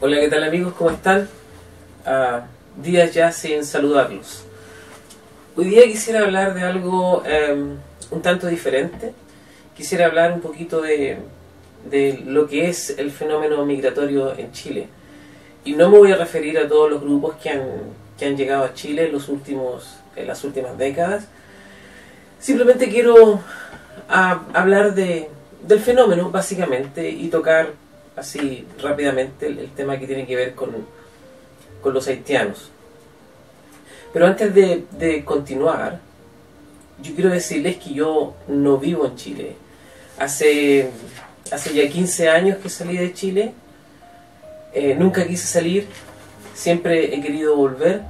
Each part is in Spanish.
Hola, ¿qué tal amigos? ¿Cómo están? Días ya sin saludarlos. Hoy día quisiera hablar de algo un tanto diferente. Quisiera hablar un poquito de lo que es el fenómeno migratorio en Chile. Y no me voy a referir a todos los grupos que han llegado a Chile en las últimas décadas. Simplemente quiero hablar del fenómeno, básicamente, y tocar así rápidamente el tema que tiene que ver con los haitianos. Pero antes de continuar, yo quiero decirles que yo no vivo en Chile. Hace ya 15 años que salí de Chile. Nunca quise salir, siempre he querido volver,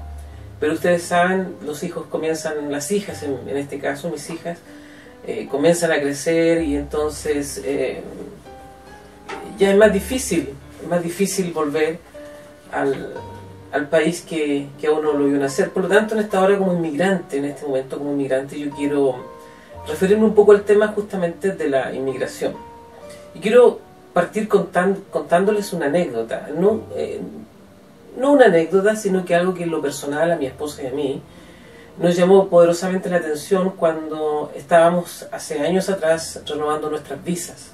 pero ustedes saben, los hijos comienzan, las hijas en este caso, mis hijas, comienzan a crecer y entonces ya es más difícil volver al país que a uno lo vio nacer. Por lo tanto, en esta hora como inmigrante, en este momento como inmigrante, yo quiero referirme un poco al tema justamente de la inmigración. Y quiero partir contándoles una anécdota, no una anécdota, sino que algo que en lo personal a mi esposa y a mí nos llamó poderosamente la atención cuando estábamos hace años atrás renovando nuestras visas.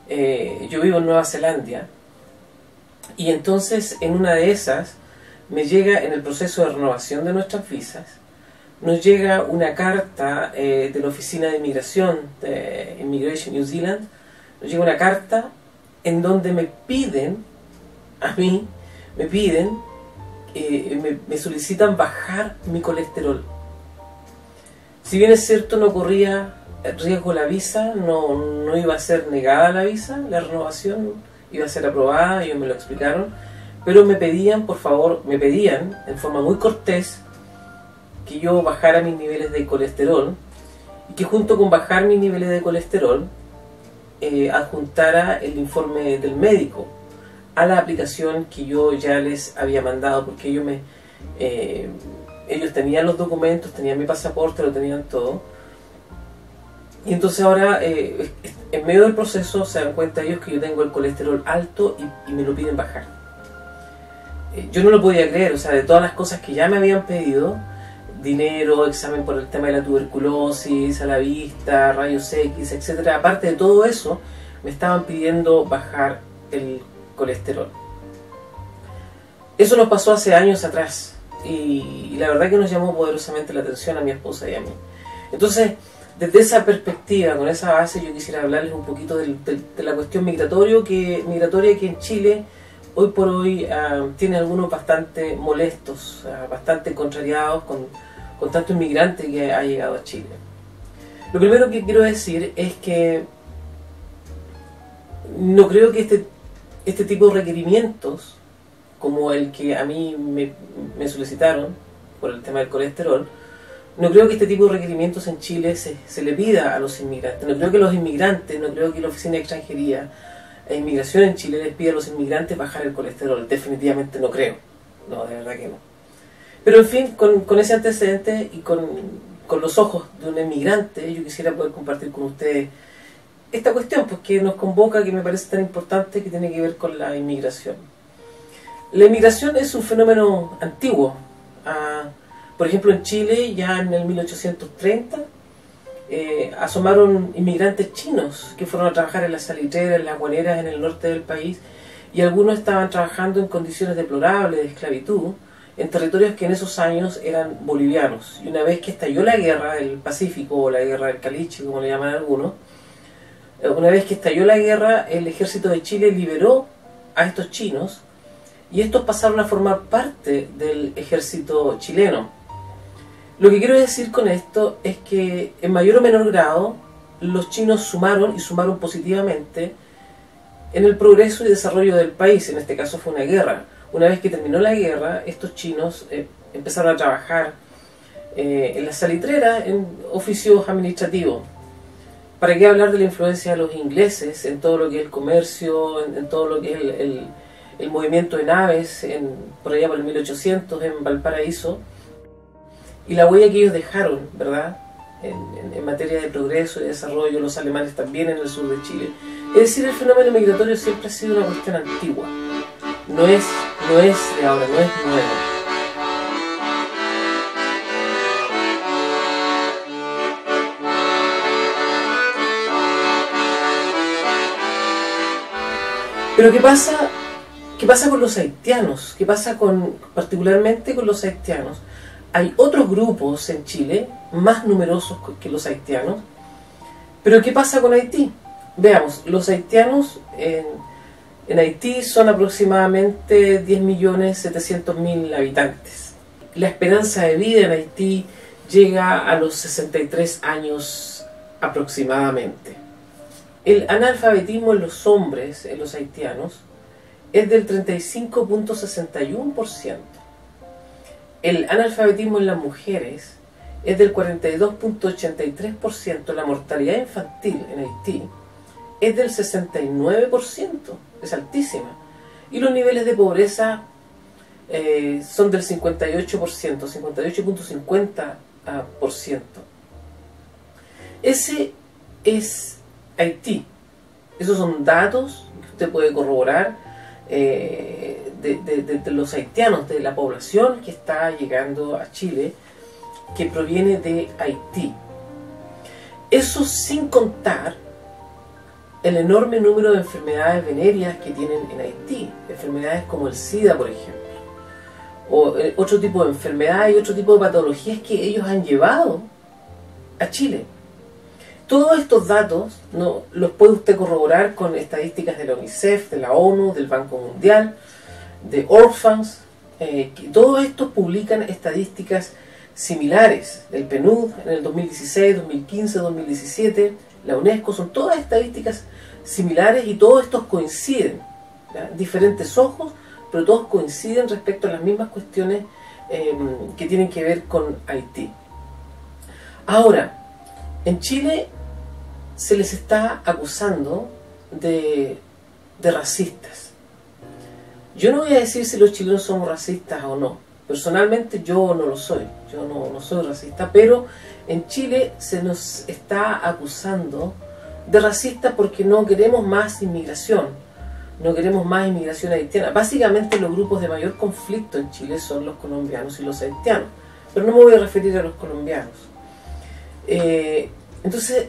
Yo vivo en Nueva Zelanda y entonces en una de esas me llega, en el proceso de renovación de nuestras visas, nos llega una carta de la oficina de inmigración de Immigration New Zealand. Nos llega una carta en donde me solicitan bajar mi colesterol. Si bien es cierto, no corría riesgo la visa, no iba a ser negada la visa, la renovación iba a ser aprobada, ellos me lo explicaron, pero me pedían, por favor, en forma muy cortés, que yo bajara mis niveles de colesterol y que junto con bajar mis niveles de colesterol adjuntara el informe del médico a la aplicación que yo ya les había mandado, porque ellos tenían los documentos, tenían mi pasaporte, lo tenían todo. Y entonces ahora, en medio del proceso, se dan cuenta ellos que yo tengo el colesterol alto y me lo piden bajar. Yo no lo podía creer, o sea, de todas las cosas que ya me habían pedido, dinero, examen por el tema de la tuberculosis, a la vista, rayos X, etc. Aparte de todo eso, me estaban pidiendo bajar el colesterol. Eso nos pasó hace años atrás y la verdad que nos llamó poderosamente la atención a mi esposa y a mí. Entonces, desde esa perspectiva, con esa base, yo quisiera hablarles un poquito de la cuestión migratoria que en Chile hoy por hoy tiene algunos bastante molestos, bastante contrariados con tanto inmigrante que ha llegado a Chile. Lo primero que quiero decir es que no creo que este tipo de requerimientos, como el que a mí me solicitaron por el tema del colesterol, no creo que este tipo de requerimientos en Chile se le pida a los inmigrantes. No creo que los inmigrantes, no creo que la Oficina de Extranjería e Inmigración en Chile les pida a los inmigrantes bajar el colesterol. Definitivamente no creo. No, de verdad que no. Pero en fin, con ese antecedente y con los ojos de un inmigrante, yo quisiera poder compartir con ustedes esta cuestión, pues, que nos convoca, que me parece tan importante, que tiene que ver con la inmigración. La inmigración es un fenómeno antiguo. Por ejemplo, en Chile, ya en el 1830, asomaron inmigrantes chinos que fueron a trabajar en las salitreras, en las guaneras en el norte del país, y algunos estaban trabajando en condiciones deplorables de esclavitud, en territorios que en esos años eran bolivianos. Y una vez que estalló la guerra del Pacífico, o la guerra del Caliche, como le llaman algunos, una vez que estalló la guerra, el ejército de Chile liberó a estos chinos, y estos pasaron a formar parte del ejército chileno. Lo que quiero decir con esto es que en mayor o menor grado los chinos sumaron positivamente en el progreso y desarrollo del país. En este caso fue una guerra. Una vez que terminó la guerra, estos chinos empezaron a trabajar en las salitreras en oficios administrativos. ¿Para qué hablar de la influencia de los ingleses en todo lo que es el comercio, en todo lo que es el movimiento de naves, por allá por el 1800 en Valparaíso? Y la huella que ellos dejaron, ¿verdad?, en materia de progreso y desarrollo, los alemanes también en el sur de Chile. Es decir, el fenómeno migratorio siempre ha sido una cuestión antigua. no es de ahora, no es nuevo. Pero ¿qué pasa? ¿Qué pasa con los haitianos? ¿Qué pasa particularmente con los haitianos? Hay otros grupos en Chile, más numerosos que los haitianos, pero ¿qué pasa con Haití? Veamos, los haitianos en Haití son aproximadamente 10.700.000 habitantes. La esperanza de vida en Haití llega a los 63 años aproximadamente. El analfabetismo en los hombres, en los haitianos, es del 35.61%. El analfabetismo en las mujeres es del 42.83%. La mortalidad infantil en Haití es del 69%, es altísima. Y los niveles de pobreza son del 58%, 58.50%. Ese es Haití. Esos son datos que usted puede corroborar de los haitianos, de la población que está llegando a Chile, que proviene de Haití. Eso sin contar el enorme número de enfermedades venéreas que tienen en Haití, enfermedades como el SIDA, por ejemplo, o otro tipo de enfermedades y otro tipo de patologías que ellos han llevado a Chile. Todos estos datos los puede usted corroborar con estadísticas de la UNICEF, de la ONU, del Banco Mundial, de Orphans, que todos estos publican estadísticas similares, del PNUD en el 2016, 2015, 2017, la UNESCO, son todas estadísticas similares y todos estos coinciden, ¿ya? Diferentes ojos, pero todos coinciden respecto a las mismas cuestiones que tienen que ver con Haití. Ahora, en Chile se les está acusando de racistas. Yo no voy a decir si los chilenos somos racistas o no. Personalmente yo no lo soy. Yo no soy racista, pero en Chile se nos está acusando de racistas porque no queremos más inmigración. No queremos más inmigración haitiana. Básicamente los grupos de mayor conflicto en Chile son los colombianos y los haitianos. Pero no me voy a referir a los colombianos. Entonces,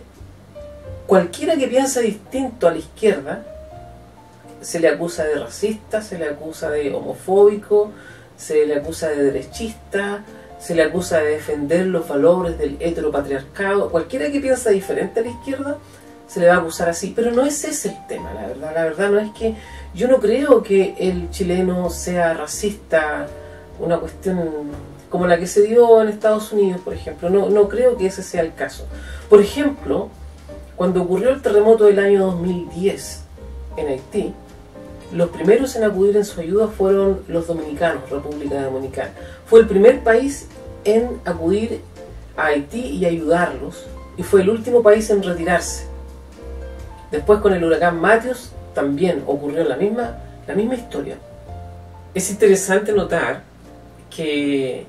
cualquiera que piensa distinto a la izquierda se le acusa de racista, se le acusa de homofóbico, se le acusa de derechista, se le acusa de defender los valores del heteropatriarcado. Cualquiera que piensa diferente a la izquierda se le va a acusar así, pero no es ese el tema, la verdad. La verdad no es que yo no creo que el chileno sea racista, una cuestión como la que se dio en Estados Unidos, por ejemplo. No creo que ese sea el caso. Por ejemplo, cuando ocurrió el terremoto del año 2010 en Haití, los primeros en acudir en su ayuda fueron los dominicanos, República Dominicana. Fue el primer país en acudir a Haití y ayudarlos, y fue el último país en retirarse. Después, con el huracán Matthews, también ocurrió la misma historia. Es interesante notar que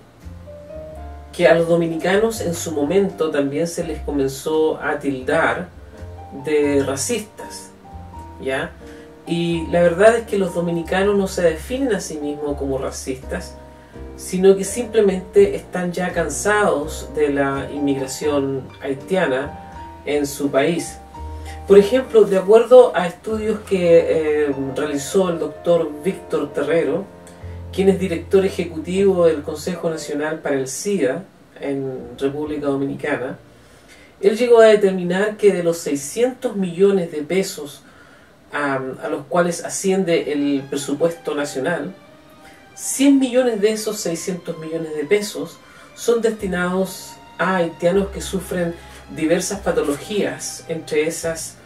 a los dominicanos en su momento también se les comenzó a tildar de racistas, ¿ya? Y la verdad es que los dominicanos no se definen a sí mismos como racistas, sino que simplemente están ya cansados de la inmigración haitiana en su país. Por ejemplo, de acuerdo a estudios que realizó el doctor Víctor Terrero, quien es director ejecutivo del Consejo Nacional para el SIDA en República Dominicana, él llegó a determinar que de los 600 millones de pesos a los cuales asciende el presupuesto nacional, 100 millones de esos 600 millones de pesos son destinados a haitianos que sufren diversas patologías, entre esas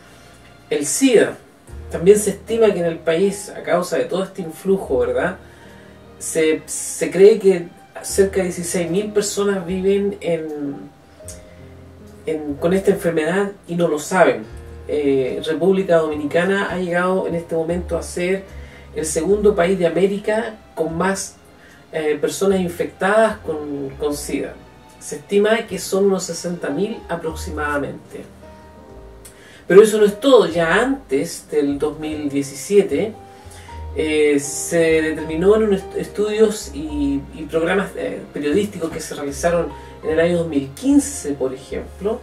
el SIDA. También se estima que en el país, a causa de todo este influjo, ¿verdad?, se cree que cerca de 16.000 personas viven con esta enfermedad y no lo saben. República Dominicana ha llegado en este momento a ser el segundo país de América con más personas infectadas con SIDA. Se estima que son unos 60.000 aproximadamente. Pero eso no es todo. Ya antes del 2017, Se determinó en estudios y programas periodísticos que se realizaron en el año 2015, por ejemplo,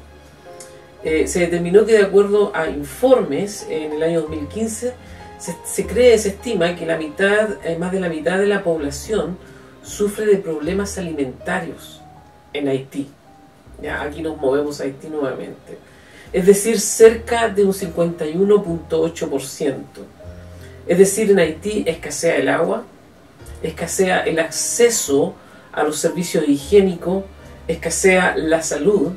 se determinó que de acuerdo a informes en el año 2015 se estima que más de la mitad de la población sufre de problemas alimentarios en Haití. Ya, aquí nos movemos a Haití nuevamente. Es decir, cerca de un 51.8%. Es decir, en Haití escasea el agua, escasea el acceso a los servicios higiénicos, escasea la salud.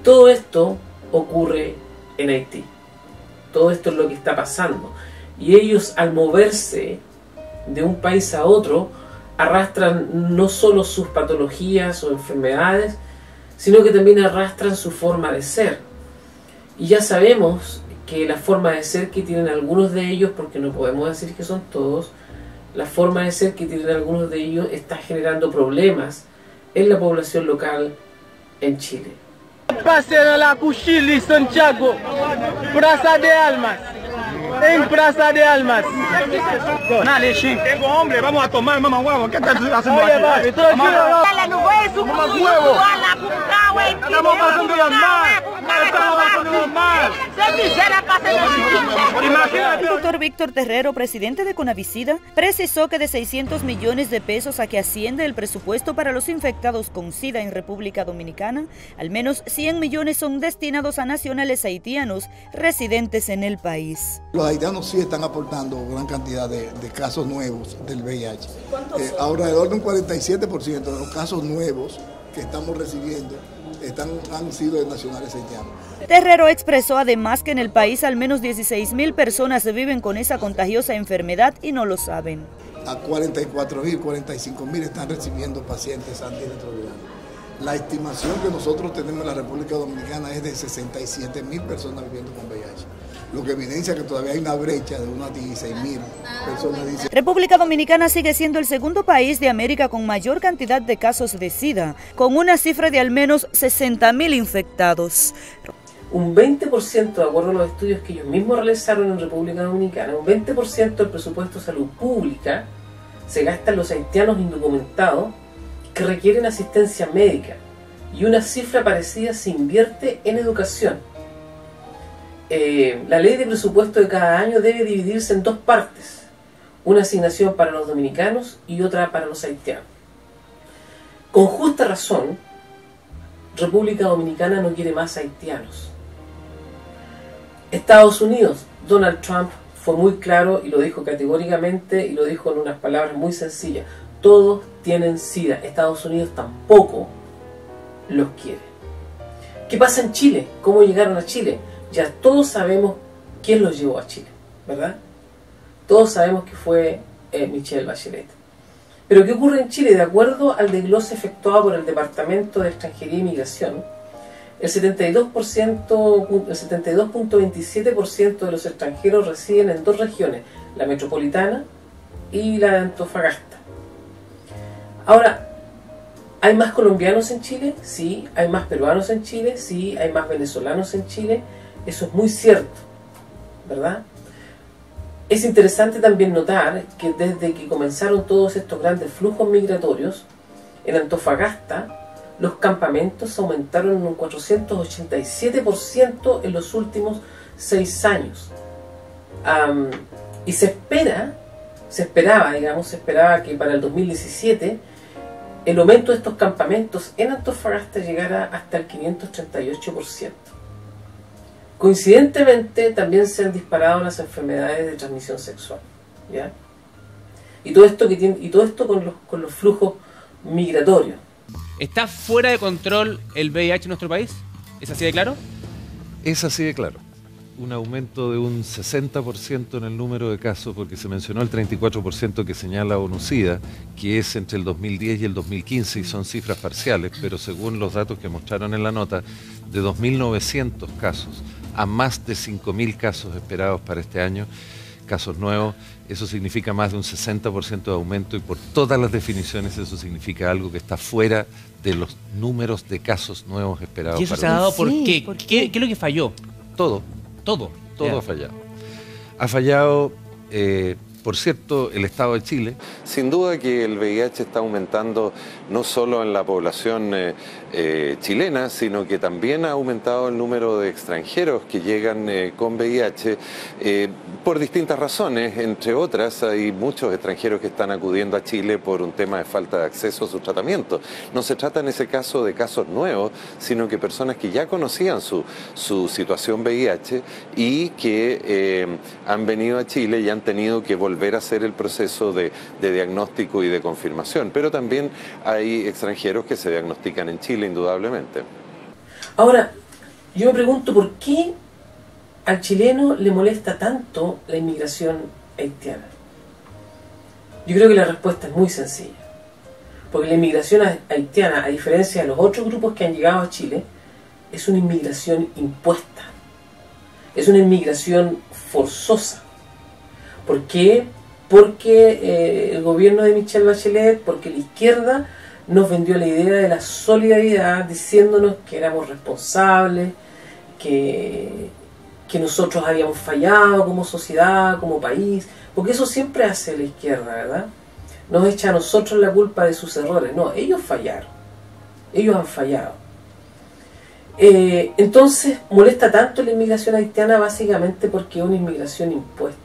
Todo esto ocurre en Haití. Todo esto es lo que está pasando. Y ellos, al moverse de un país a otro, arrastran no solo sus patologías o enfermedades, sino que también arrastran su forma de ser. Y ya sabemos que la forma de ser que tienen algunos de ellos, porque no podemos decir que son todos, la forma de ser que tienen algunos de ellos está generando problemas en la población local en Chile. Pase de la Cuchilli, Santiago, Plaza de Almas, en Plaza de Almas. Dale, tengo hambre, vamos a tomar, mamá huevo. ¿Qué estás haciendo aquí? Estamos pasando mal. El doctor Víctor Terrero, presidente de Conavicida, precisó que de 600 millones de pesos a que asciende el presupuesto para los infectados con SIDA en República Dominicana, al menos 100 millones son destinados a nacionales haitianos residentes en el país. Los haitianos sí están aportando gran cantidad de casos nuevos del VIH. Alrededor de un 47% de los casos nuevos que estamos recibiendo han sido de nacionales haitianos. Terrero expresó además que en el país al menos 16.000 personas viven con esa contagiosa enfermedad y no lo saben. A 44.000, 45.000 están recibiendo pacientes antirretrovirales. La estimación que nosotros tenemos en la República Dominicana es de 67.000 personas viviendo con VIH. Lo que evidencia que todavía hay una brecha de unas 16.000 personas. República Dominicana sigue siendo el segundo país de América con mayor cantidad de casos de SIDA, con una cifra de al menos 60.000 infectados. Un 20%, de acuerdo a los estudios que ellos mismos realizaron en República Dominicana, un 20% del presupuesto de salud pública se gasta en los haitianos indocumentados que requieren asistencia médica, y una cifra parecida se invierte en educación. La ley de presupuesto de cada año debe dividirse en dos partes, una asignación para los dominicanos y otra para los haitianos. Con justa razón, República Dominicana no quiere más haitianos. Estados Unidos, Donald Trump fue muy claro y lo dijo categóricamente y lo dijo en unas palabras muy sencillas: todos tienen SIDA, Estados Unidos tampoco los quiere. ¿Qué pasa en Chile? ¿Cómo llegaron a Chile? Ya todos sabemos quién los llevó a Chile, ¿verdad? Todos sabemos que fue Michelle Bachelet. Pero ¿qué ocurre en Chile? De acuerdo al desglose efectuado por el Departamento de Extranjería y Migración, el 72.27% de los extranjeros residen en dos regiones, la metropolitana y la de Antofagasta. Ahora, ¿hay más colombianos en Chile? Sí. ¿Hay más peruanos en Chile? Sí. ¿Hay más venezolanos en Chile? Eso es muy cierto, ¿verdad? Es interesante también notar que desde que comenzaron todos estos grandes flujos migratorios, en Antofagasta los campamentos aumentaron en un 487% en los últimos 6 años. Y se esperaba que para el 2017 el aumento de estos campamentos en Antofagasta llegara hasta el 538%. Coincidentemente también se han disparado las enfermedades de transmisión sexual, ¿ya? Y todo esto con los flujos migratorios. ¿Está fuera de control el VIH en nuestro país? ¿Es así de claro? Es así de claro. Un aumento de un 60% en el número de casos, porque se mencionó el 34% que señala ONU-SIDA, que es entre el 2010 y el 2015, y son cifras parciales, pero según los datos que mostraron en la nota, de 2.900 casos a más de 5.000 casos esperados para este año, casos nuevos, eso significa más de un 60% de aumento, y por todas las definiciones eso significa algo que está fuera de los números de casos nuevos esperados. ¿Y eso se ha dado por qué? ¿Qué es lo que falló? Todo yeah. ha fallado. Ha fallado, por cierto, el Estado de Chile. Sin duda que el VIH está aumentando no solo en la población chilena, sino que también ha aumentado el número de extranjeros que llegan con VIH por distintas razones. Entre otras, hay muchos extranjeros que están acudiendo a Chile por un tema de falta de acceso a su tratamiento. No se trata en ese caso de casos nuevos, sino que personas que ya conocían su situación VIH y que han venido a Chile y han tenido que volver a hacer el proceso de diagnóstico y de confirmación. Pero también hay extranjeros que se diagnostican en Chile, indudablemente. Ahora, yo me pregunto por qué al chileno le molesta tanto la inmigración haitiana. Yo creo que la respuesta es muy sencilla. Porque la inmigración haitiana, a diferencia de los otros grupos que han llegado a Chile, es una inmigración impuesta. Es una inmigración forzosa. ¿Por qué? Porque el gobierno de Michelle Bachelet, porque la izquierda nos vendió la idea de la solidaridad, diciéndonos que éramos responsables, que nosotros habíamos fallado como sociedad, como país, porque eso siempre hace la izquierda, ¿verdad? Nos echa a nosotros la culpa de sus errores. No, ellos fallaron, ellos han fallado. Entonces molesta tanto la inmigración haitiana básicamente porque es una inmigración impuesta.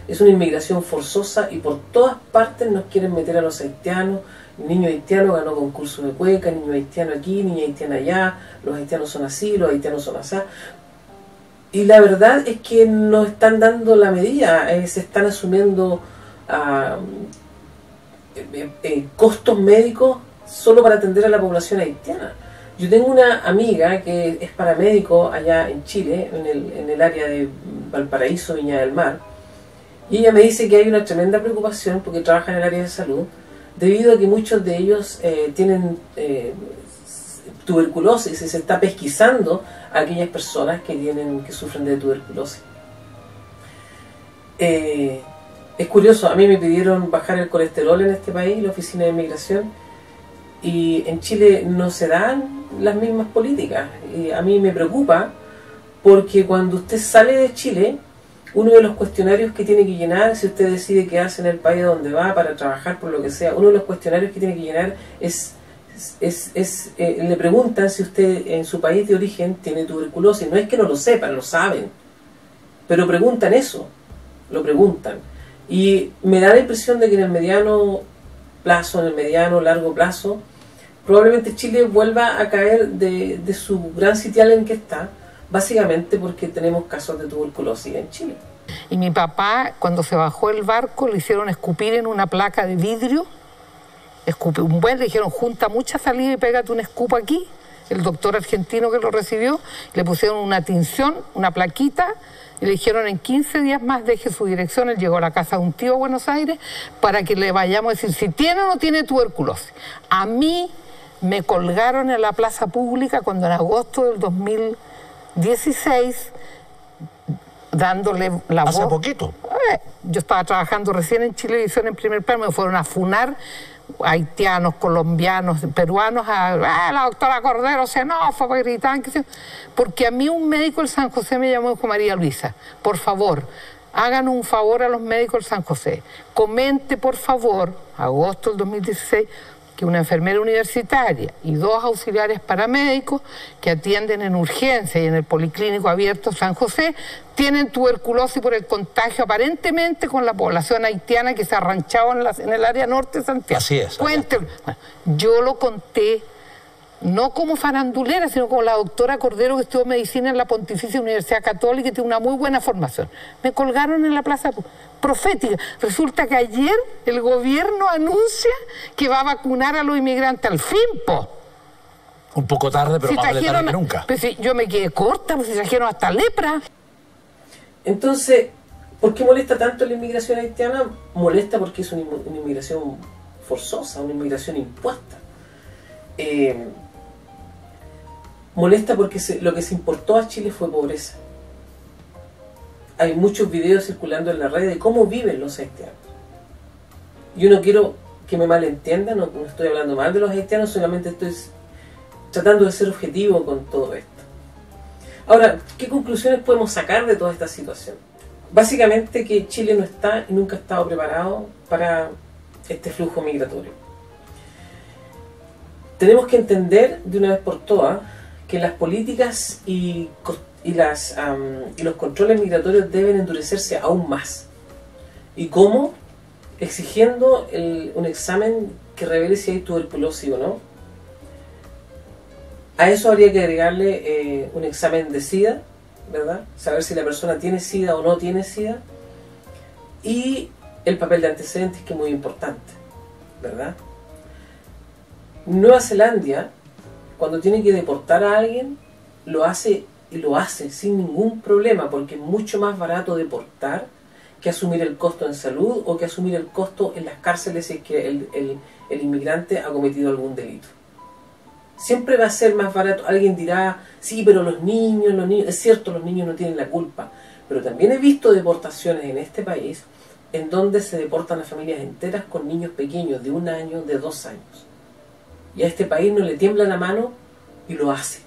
Es una inmigración forzosa y por todas partes nos quieren meter a los haitianos. El niño haitiano ganó concurso de cueca, niño haitiano aquí, niña haitiana allá, los haitianos son así, los haitianos son así. Y la verdad es que no están dando la medida, se están asumiendo costos médicos solo para atender a la población haitiana. Yo tengo una amiga que es paramédico allá en Chile, en el área de Valparaíso, Viña del Mar, y ella me dice que hay una tremenda preocupación porque trabaja en el área de salud, debido a que muchos de ellos tienen tuberculosis y se está pesquisando a aquellas personas que sufren de tuberculosis. Es curioso, a mí me pidieron bajar el colesterol en este país, la oficina de inmigración, y en Chile no se dan las mismas políticas. Y a mí me preocupa porque cuando usted sale de Chile, uno de los cuestionarios que tiene que llenar, si usted decide quedarse en el país donde va para trabajar por lo que sea, uno de los cuestionarios que tiene que llenar le preguntan si usted en su país de origen tiene tuberculosis. No es que no lo sepan, lo saben, pero preguntan eso, lo preguntan. Y me da la impresión de que en el mediano plazo, en el mediano largo plazo, probablemente Chile vuelva a caer de su gran sitial en que está, básicamente porque tenemos casos de tuberculosis en Chile. Y mi papá, cuando se bajó el barco, le hicieron escupir en una placa de vidrio. Le dijeron, junta mucha saliva y pégate un escupo aquí. El doctor argentino que lo recibió, le pusieron una tinción, una plaquita, y le dijeron en 15 días más deje su dirección. Él llegó a la casa de un tío a Buenos Aires para que le vayamos a decir si tiene o no tiene tuberculosis. A mí me colgaron en la plaza pública cuando en agosto del 2016, dándole la voz. ¿Hace poquito? Yo estaba trabajando recién en Chilevisión en Primer Plano, me fueron a funar haitianos, colombianos, peruanos, la doctora Cordero xenófoba, gritaban, porque a mí un médico del San José me llamó y dijo, María Luisa, por favor, hagan un favor a los médicos del San José, comente por favor, agosto del 2016, que una enfermera universitaria y 2 auxiliares paramédicos que atienden en urgencia y en el Policlínico Abierto San José tienen tuberculosis por el contagio aparentemente con la población haitiana que se ha ranchado en el área norte de Santiago. Así es. Cuéntenlo. Yo lo conté no como farandulera, sino como la doctora Cordero, que estudió medicina en la Pontificia Universidad Católica y tiene una muy buena formación. Me colgaron en la plaza profética. Resulta que ayer el gobierno anuncia que va a vacunar a los inmigrantes al fin, po. Un poco tarde, pero más tarde que nunca. Pues si yo me quedé corta, pues si trajeron hasta lepra. Entonces, ¿por qué molesta tanto la inmigración haitiana? Molesta porque es una inmigración forzosa, una inmigración impuesta. Molesta porque lo que se importó a Chile fue pobreza. Hay muchos videos circulando en la red de cómo viven los haitianos. Yo no quiero que me malentiendan, no estoy hablando mal de los haitianos, solamente estoy tratando de ser objetivo con todo esto. Ahora, ¿qué conclusiones podemos sacar de toda esta situación? Básicamente que Chile no está y nunca ha estado preparado para este flujo migratorio. Tenemos que entender de una vez por todas que las políticas y los controles migratorios deben endurecerse aún más. ¿Y cómo? Exigiendo un examen que revele si hay tuberculosis o no. A eso habría que agregarle un examen de SIDA, ¿verdad? Saber si la persona tiene SIDA o no tiene SIDA. Y el papel de antecedentes, que es muy importante, ¿verdad? Nueva Zelanda, cuando tiene que deportar a alguien, lo hace y lo hace sin ningún problema, porque es mucho más barato deportar que asumir el costo en salud o que asumir el costo en las cárceles si es que el inmigrante ha cometido algún delito. Siempre va a ser más barato. Alguien dirá, sí, pero los niños, es cierto, los niños no tienen la culpa, pero también he visto deportaciones en este país en donde se deportan a familias enteras con niños pequeños de 1 año, de 2 años. Y a este país no le tiembla la mano y lo hace.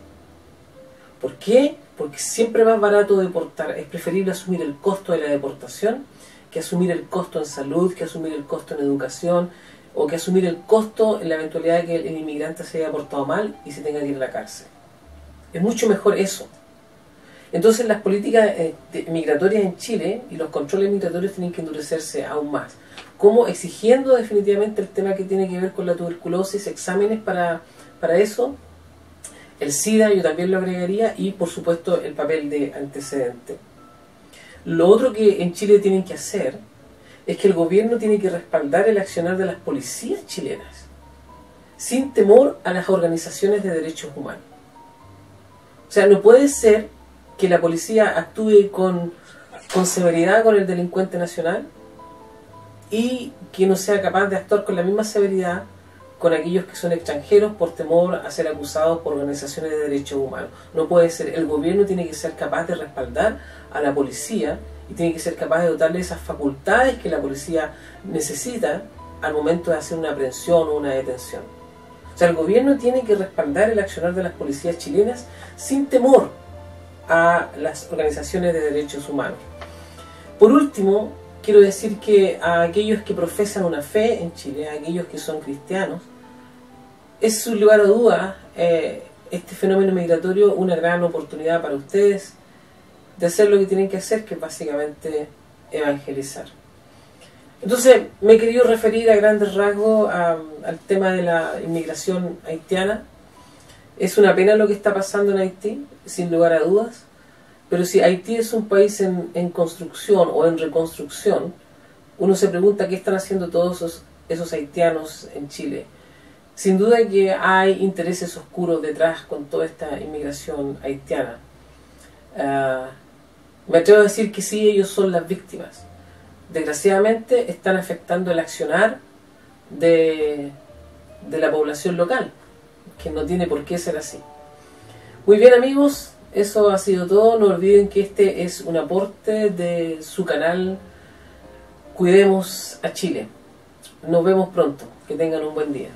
¿Por qué? Porque siempre más barato deportar. Es preferible asumir el costo de la deportación que asumir el costo en salud, que asumir el costo en educación, o que asumir el costo en la eventualidad de que el inmigrante se haya portado mal y se tenga que ir a la cárcel. Es mucho mejor eso. Entonces las políticas migratorias en Chile y los controles migratorios tienen que endurecerse aún más. Como exigiendo definitivamente el tema que tiene que ver con la tuberculosis, exámenes para eso, el SIDA yo también lo agregaría, y por supuesto el papel de antecedente. Lo otro que en Chile tienen que hacer es que el gobierno tiene que respaldar el accionar de las policías chilenas, sin temor a las organizaciones de derechos humanos. O sea, no puede ser que la policía actúe con severidad con el delincuente nacional y que no sea capaz de actuar con la misma severidad con aquellos que son extranjeros por temor a ser acusados por organizaciones de derechos humanos. No puede ser. El gobierno tiene que ser capaz de respaldar a la policía y tiene que ser capaz de dotarle esas facultades que la policía necesita al momento de hacer una aprehensión o una detención. O sea, el gobierno tiene que respaldar el accionar de las policías chilenas sin temor a las organizaciones de derechos humanos. Por último, quiero decir que a aquellos que profesan una fe en Chile, a aquellos que son cristianos, es sin lugar a dudas este fenómeno migratorio una gran oportunidad para ustedes de hacer lo que tienen que hacer, que es básicamente evangelizar. Entonces me he querido referir a grandes rasgos al tema de la inmigración haitiana. Es una pena lo que está pasando en Haití, sin lugar a dudas, pero si Haití es un país en construcción o en reconstrucción, uno se pregunta qué están haciendo todos esos haitianos en Chile. Sin duda que hay intereses oscuros detrás con toda esta inmigración haitiana. Me atrevo a decir que sí, ellos son las víctimas. Desgraciadamente están afectando el accionar de la población local, que no tiene por qué ser así. Muy bien, amigos, eso ha sido todo. No olviden que este es un aporte de su canal Cuidemos a Chile. Nos vemos pronto. Que tengan un buen día.